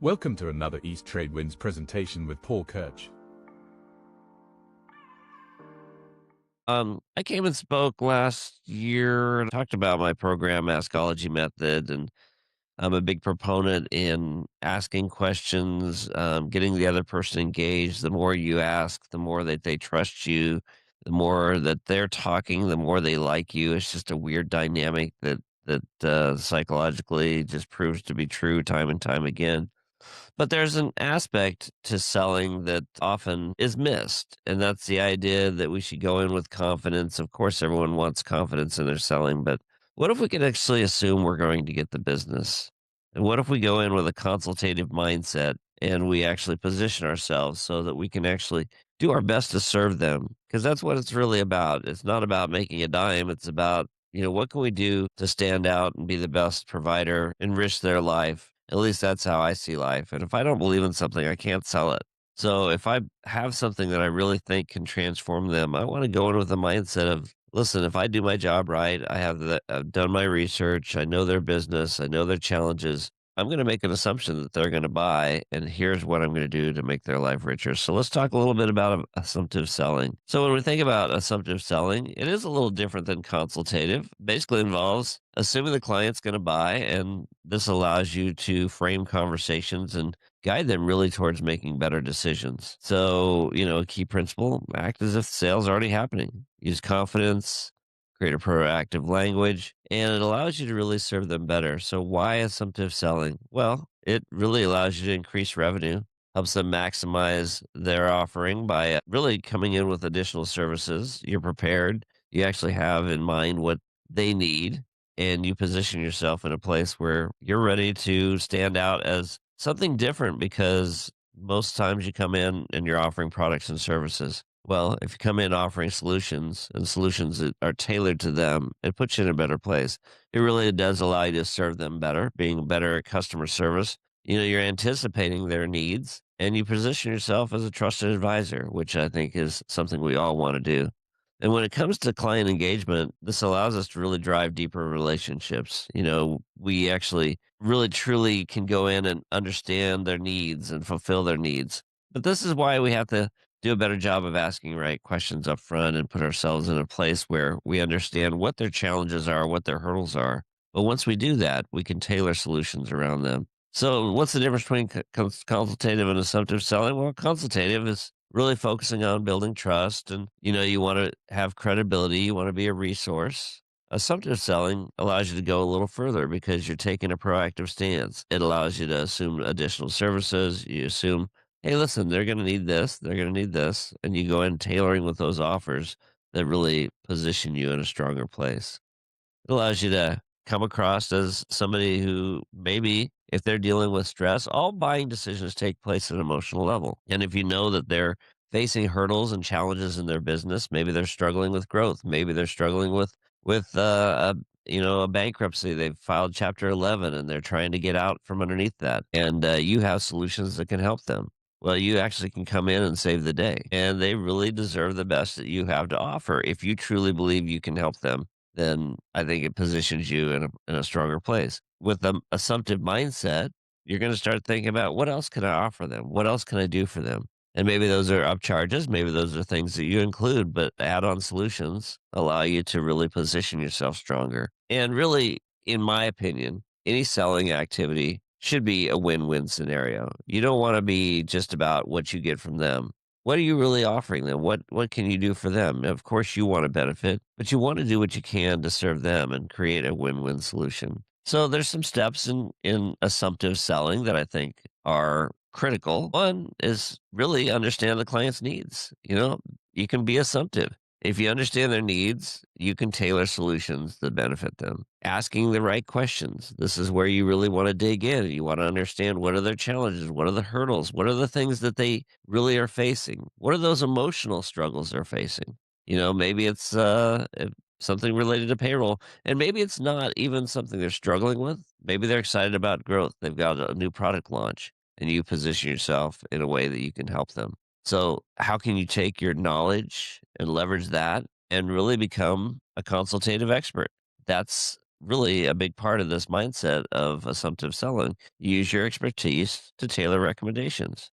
Welcome to another East Tradewinds presentation with Paul Kirch. I came and spoke last year and talked about my program, Askology Method, and I'm a big proponent in asking questions, getting the other person engaged. The more you ask, the more that they trust you, the more that they're talking, the more they like you. It's just a weird dynamic that psychologically just proves to be true time and time again. But there's an aspect to selling that often is missed, and that's the idea that we should go in with confidence. Of course, everyone wants confidence in their selling, but what if we could actually assume we're going to get the business? And what if we go in with a consultative mindset and we actually position ourselves so that we can actually do our best to serve them? Because that's what it's really about. It's not about making a dime, it's about what can we do to stand out and be the best provider, enrich their life? At least that's how I see life. And if I don't believe in something, I can't sell it. So if I have something that I really think can transform them, I want to go in with a mindset of, listen, if I do my job right, I've done my research, I know their business, I know their challenges. I'm going to make an assumption that they're going to buy, and here's what I'm going to do to make their life richer. So let's talk a little bit about assumptive selling. So when we think about assumptive selling, it is a little different than consultative. Basically involves assuming the client's going to buy, and this allows you to frame conversations and guide them really towards making better decisions. So, a key principle, act as if the sale's already happening. Use confidence, create a proactive language, and it allows you to really serve them better. So why assumptive selling? Well, it really allows you to increase revenue, helps them maximize their offering by really coming in with additional services. You're prepared. You actually have in mind what they need, and you position yourself in a place where you're ready to stand out as something different because most times you come in and you're offering products and services. Well, if you come in offering solutions and solutions that are tailored to them, it puts you in a better place. It really does allow you to serve them better, being better at customer service. You're anticipating their needs and you position yourself as a trusted advisor, which I think is something we all want to do. And when it comes to client engagement, this allows us to really drive deeper relationships. We actually really truly can go in and understand their needs and fulfill their needs. But this is why we have to do a better job of asking right questions up front and put ourselves in a place where we understand what their challenges are, what their hurdles are. But once we do that, we can tailor solutions around them. So, what's the difference between consultative and assumptive selling? Well, consultative is really focusing on building trust, and you want to have credibility, you want to be a resource. Assumptive selling allows you to go a little further because you're taking a proactive stance. It allows you to assume additional services. You assume, hey, listen, they're going to need this, they're going to need this. And you go in tailoring with those offers that really position you in a stronger place. It allows you to come across as somebody who maybe, if they're dealing with stress, all buying decisions take place at an emotional level. And if you know that they're facing hurdles and challenges in their business, maybe they're struggling with growth, maybe they're struggling with a bankruptcy. They've filed Chapter 11 and they're trying to get out from underneath that, and you have solutions that can help them. Well, you actually can come in and save the day, and they really deserve the best that you have to offer. If you truly believe you can help them, then I think it positions you in a stronger place. With an assumptive mindset, you're going to start thinking about what else can I offer them? What else can I do for them? And maybe those are up charges. Maybe those are things that you include, but add on solutions allow you to really position yourself stronger. And really, in my opinion, any selling activity should be a win win scenario. You don't want to be just about what you get from them. What are you really offering them? What can you do for them? Of course you want to benefit, but you want to do what you can to serve them and create a win-win solution. So there's some steps in assumptive selling that I think are critical. One is really understand the client's needs. You can be assumptive. If you understand their needs, you can tailor solutions that benefit them. Asking the right questions. This is where you really want to dig in. You want to understand what are their challenges? What are the hurdles? What are the things that they really are facing? What are those emotional struggles they're facing? Maybe it's something related to payroll, and maybe it's not even something they're struggling with. Maybe they're excited about growth. They've got a new product launch, and you position yourself in a way that you can help them. So, how can you take your knowledge and leverage that and really become a consultative expert? That's really a big part of this mindset of assumptive selling. Use your expertise to tailor recommendations.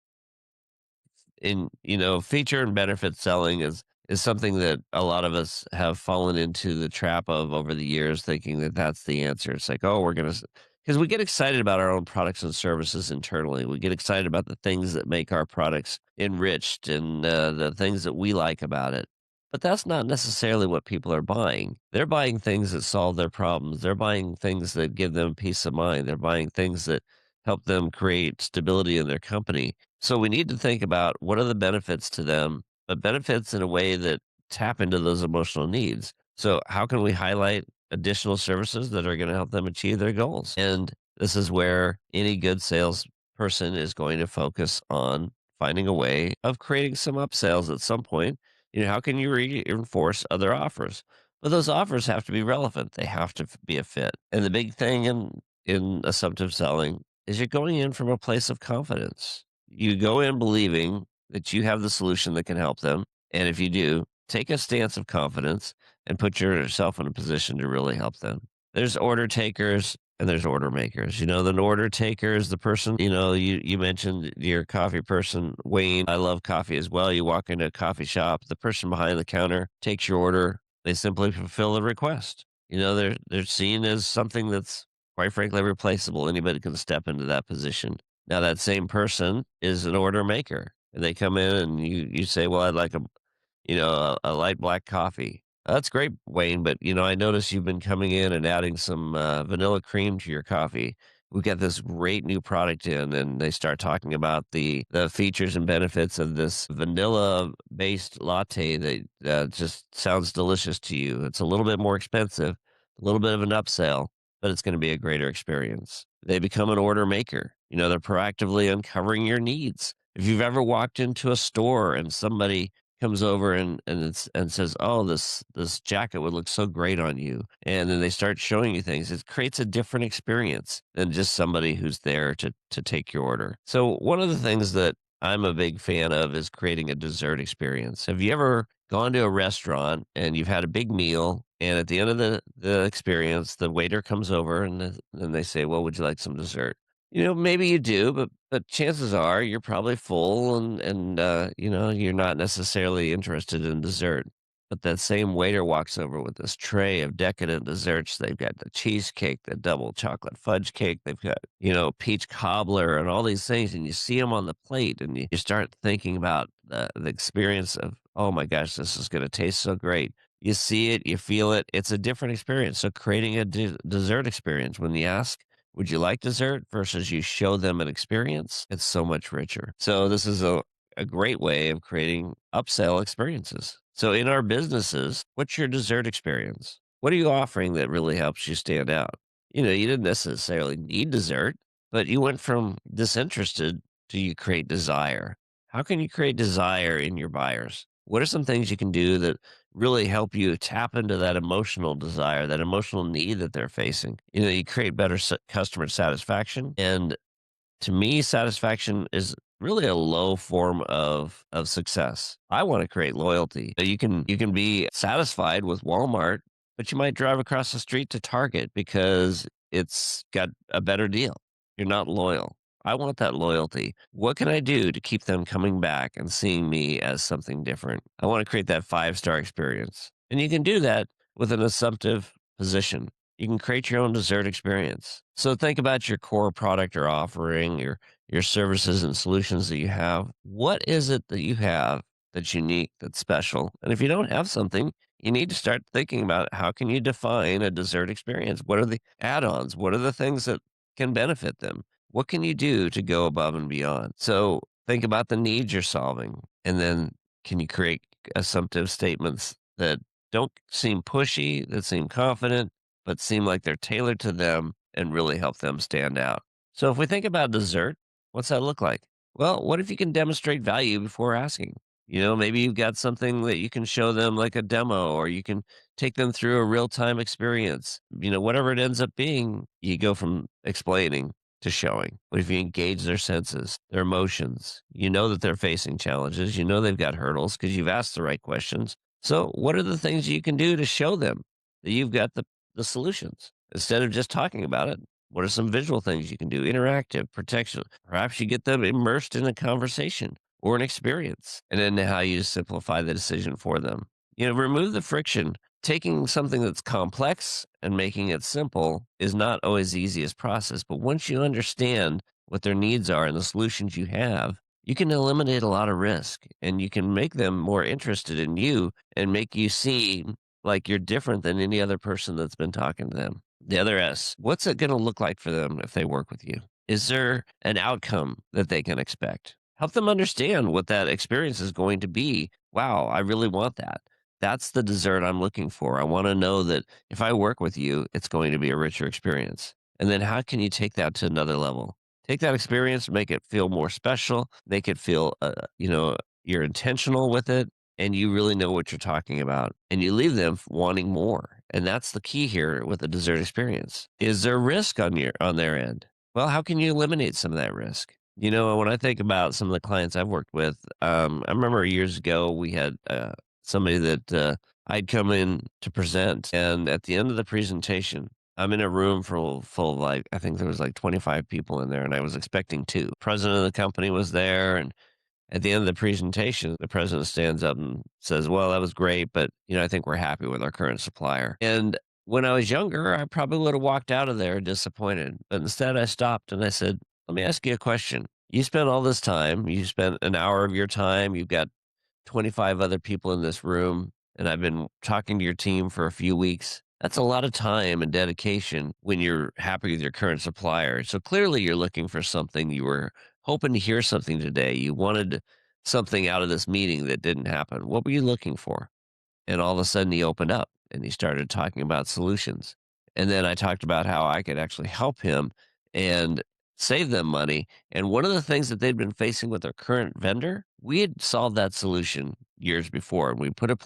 Feature and benefit selling is something that a lot of us have fallen into the trap of over the years, thinking that that's the answer. It's like, oh, we're gonna, because we get excited about our own products and services internally. We get excited about the things that make our products enriched and the things that we like about it. But that's not necessarily what people are buying. They're buying things that solve their problems. They're buying things that give them peace of mind. They're buying things that help them create stability in their company. So we need to think about what are the benefits to them, but benefits in a way that tap into those emotional needs. So how can we highlight additional services that are going to help them achieve their goals? And this is where any good salesperson is going to focus on finding a way of creating some upsells at some point. How can you reinforce other offers? But those offers have to be relevant. They have to be a fit. And the big thing in assumptive selling is you're going in from a place of confidence. You go in believing that you have the solution that can help them. And if you do, take a stance of confidence and put yourself in a position to really help them. There's order takers and there's order makers. The order taker is the person, you mentioned your coffee person, Wayne. I love coffee as well. You walk into a coffee shop, the person behind the counter takes your order. They simply fulfill the request. They're seen as something that's quite frankly replaceable. Anybody can step into that position. Now that same person is an order maker, and they come in and you say, "Well, I'd like a light black coffee." That's great, Wayne, but I notice you've been coming in and adding some vanilla cream to your coffee. We got this great new product in, and they start talking about the features and benefits of this vanilla based latte that just sounds delicious to you. It's a little bit more expensive, a little bit of an upsell, but it's going to be a greater experience. They become an order maker. They're proactively uncovering your needs. If you've ever walked into a store and somebody comes over and says, "Oh, this jacket would look so great on you," and then they start showing you things. It creates a different experience than just somebody who's there to take your order. So one of the things that I'm a big fan of is creating a dessert experience. Have you ever gone to a restaurant and you've had a big meal, and at the end of the experience, the waiter comes over and they say, "Well, would you like some dessert?" Maybe you do, but chances are you're probably full and you're not necessarily interested in dessert. But that same waiter walks over with this tray of decadent desserts. They've got the cheesecake, the double chocolate fudge cake. They've got, peach cobbler and all these things. And you see them on the plate and you start thinking about the experience of, oh my gosh, this is going to taste so great. You see it, you feel it. It's a different experience. So creating a dessert experience when you ask, would you like dessert versus you show them an experience? It's so much richer. So this is a great way of creating upsell experiences. So in our businesses, what's your dessert experience? What are you offering that really helps you stand out? You didn't necessarily need dessert, but you went from disinterested to you create desire. How can you create desire in your buyers? What are some things you can do that really help you tap into that emotional desire, that emotional need that they're facing? You create better customer satisfaction. And to me, satisfaction is really a low form of success. I want to create loyalty. You can be satisfied with Walmart, but you might drive across the street to Target because it's got a better deal. You're not loyal. I want that loyalty. What can I do to keep them coming back and seeing me as something different? I want to create that five-star experience. And you can do that with an assumptive position. You can create your own dessert experience. So think about your core product or offering, your services and solutions that you have. What is it that you have that's unique, that's special? And if you don't have something, you need to start thinking about how can you define a dessert experience? What are the add-ons? What are the things that can benefit them? What can you do to go above and beyond? So think about the needs you're solving, and then can you create assumptive statements that don't seem pushy, that seem confident, but seem like they're tailored to them and really help them stand out. So if we think about dessert, what's that look like? Well, what if you can demonstrate value before asking? Maybe you've got something that you can show them like a demo, or you can take them through a real time experience. Whatever it ends up being, you go from explaining to showing. What if you engage their senses, their emotions? You know that they're facing challenges. You know they've got hurdles because you've asked the right questions. So, what are the things you can do to show them that you've got the solutions? Instead of just talking about it, what are some visual things you can do? Interactive, protection. Perhaps you get them immersed in a conversation or an experience, and then how you simplify the decision for them. Remove the friction. Taking something that's complex and making it simple is not always the easiest process, but once you understand what their needs are and the solutions you have, you can eliminate a lot of risk and you can make them more interested in you and make you seem like you're different than any other person that's been talking to them. The other S, what's it going to look like for them if they work with you? Is there an outcome that they can expect? Help them understand what that experience is going to be. Wow, I really want that. That's the dessert I'm looking for. I want to know that if I work with you, it's going to be a richer experience. And then how can you take that to another level? Take that experience, make it feel more special, make it feel, you're intentional with it and you really know what you're talking about and you leave them wanting more. And that's the key here with the dessert experience. Is there risk on their end? Well, how can you eliminate some of that risk? When I think about some of the clients I've worked with, I remember years ago we had somebody that I'd come in to present, and at the end of the presentation, I'm in a room full of like I think there was like 25 people in there, and I was expecting two. President of the company was there, and at the end of the presentation, the president stands up and says, "Well, that was great, but I think we're happy with our current supplier." And when I was younger, I probably would have walked out of there disappointed. But instead, I stopped and I said, "Let me ask you a question. You spent all this time, you spent an hour of your time, you've got 25 other people in this room, and I've been talking to your team for a few weeks. That's a lot of time and dedication when you're happy with your current supplier. So clearly, you're looking for something. You were hoping to hear something today. You wanted something out of this meeting that didn't happen. What were you looking for?" And all of a sudden, he opened up and he started talking about solutions. And then I talked about how I could actually help him and save them money. And one of the things that they'd been facing with their current vendor, we had solved that solution years before. And we put a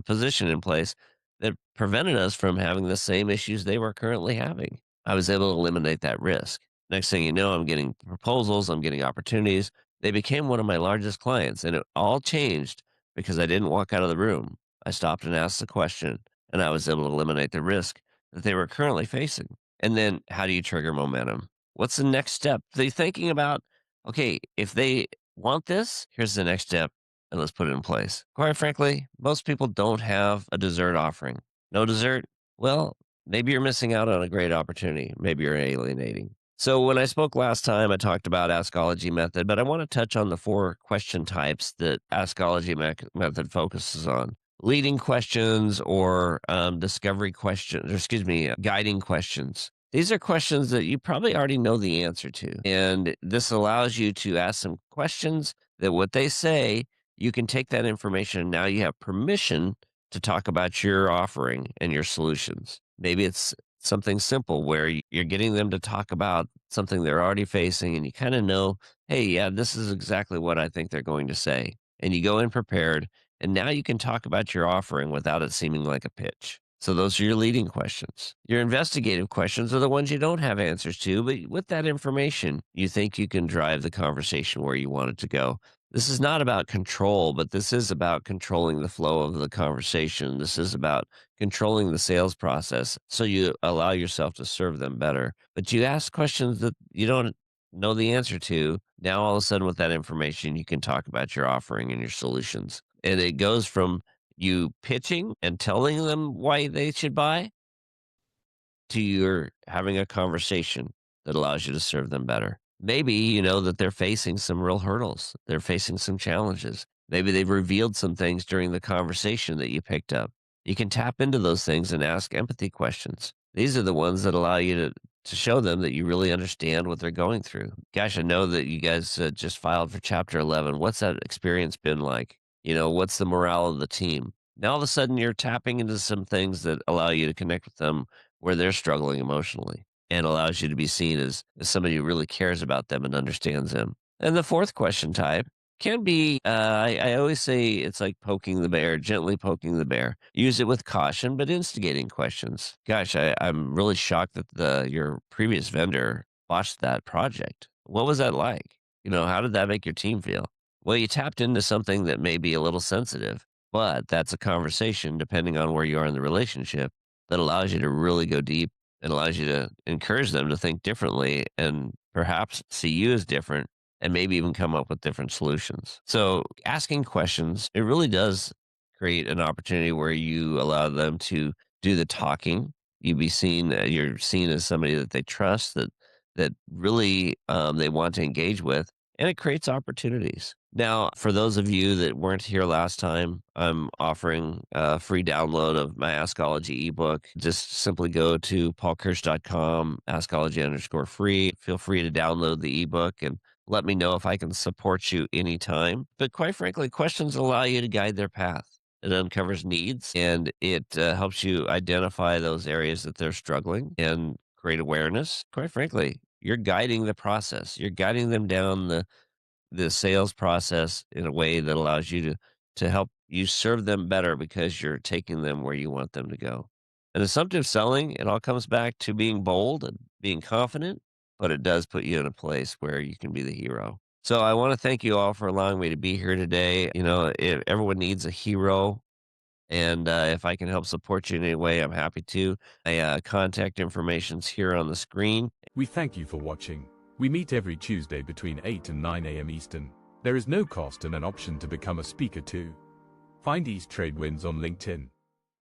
position in place that prevented us from having the same issues they were currently having. I was able to eliminate that risk. Next thing you know, I'm getting proposals, I'm getting opportunities. They became one of my largest clients, and it all changed because I didn't walk out of the room. I stopped and asked the question, and I was able to eliminate the risk that they were currently facing. And then how do you trigger momentum? What's the next step? They thinking about, okay, if they want this, here's the next step, and let's put it in place. Quite frankly, most people don't have a dessert offering. No dessert? Well, maybe you're missing out on a great opportunity. Maybe you're alienating. So when I spoke last time, I talked about Askology method, but I want to touch on the four question types that Askology method focuses on: leading questions or discovery questions, or excuse me, guiding questions. These are questions that you probably already know the answer to. And this allows you to ask some questions that what they say, you can take that information and now you have permission to talk about your offering and your solutions. Maybe it's something simple where you're getting them to talk about something they're already facing and you kind of know, hey, yeah, this is exactly what I think they're going to say. And you go in prepared and now you can talk about your offering without it seeming like a pitch. So those are your leading questions. Your investigative questions are the ones you don't have answers to, but with that information, you think you can drive the conversation where you want it to go. This is not about control, but this is about controlling the flow of the conversation. This is about controlling the sales process so you allow yourself to serve them better. But you ask questions that you don't know the answer to. Now, all of a sudden, with that information, you can talk about your offering and your solutions. And it goes from you pitching and telling them why they should buy to your having a conversation that allows you to serve them better. Maybe you know that they're facing some real hurdles. They're facing some challenges. Maybe they've revealed some things during the conversation that you picked up. You can tap into those things and ask empathy questions. These are the ones that allow you to show them that you really understand what they're going through. Gosh, I know that you guys just filed for Chapter 11. What's that experience been like? What's the morale of the team? Now all of a sudden you're tapping into some things that allow you to connect with them where they're struggling emotionally and allows you to be seen as somebody who really cares about them and understands them. And the fourth question type can be, I always say it's like poking the bear, gently poking the bear. Use it with caution, but instigating questions. Gosh, I'm really shocked that your previous vendor botched that project. What was that like? How did that make your team feel? Well, you tapped into something that may be a little sensitive, but that's a conversation, depending on where you are in the relationship, that allows you to really go deep It allows you to encourage them to think differently and perhaps see you as different and maybe even come up with different solutions. So, asking questions, it really does create an opportunity where you allow them to do the talking. You're seen as somebody that they trust, that really they want to engage with, and it creates opportunities. Now, for those of you that weren't here last time, I'm offering a free download of my Askology ebook. Just simply go to paulkirsch.com, askology_free. Feel free to download the ebook and let me know if I can support you anytime. But quite frankly, questions allow you to guide their path. It uncovers needs and it helps you identify those areas that they're struggling and create awareness. Quite frankly, you're guiding the process. You're guiding them down the sales process in a way that allows you to help you serve them better because you're taking them where you want them to go. And assumptive selling, it all comes back to being bold and being confident, but it does put you in a place where you can be the hero. So I want to thank you all for allowing me to be here today. You know, if everyone needs a hero, and if I can help support you in any way, I'm happy to. My contact information's here on the screen. We thank you for watching. We meet every Tuesday between 8 and 9 a.m. Eastern. There is no cost and an option to become a speaker too. Find East Trade Wins on LinkedIn.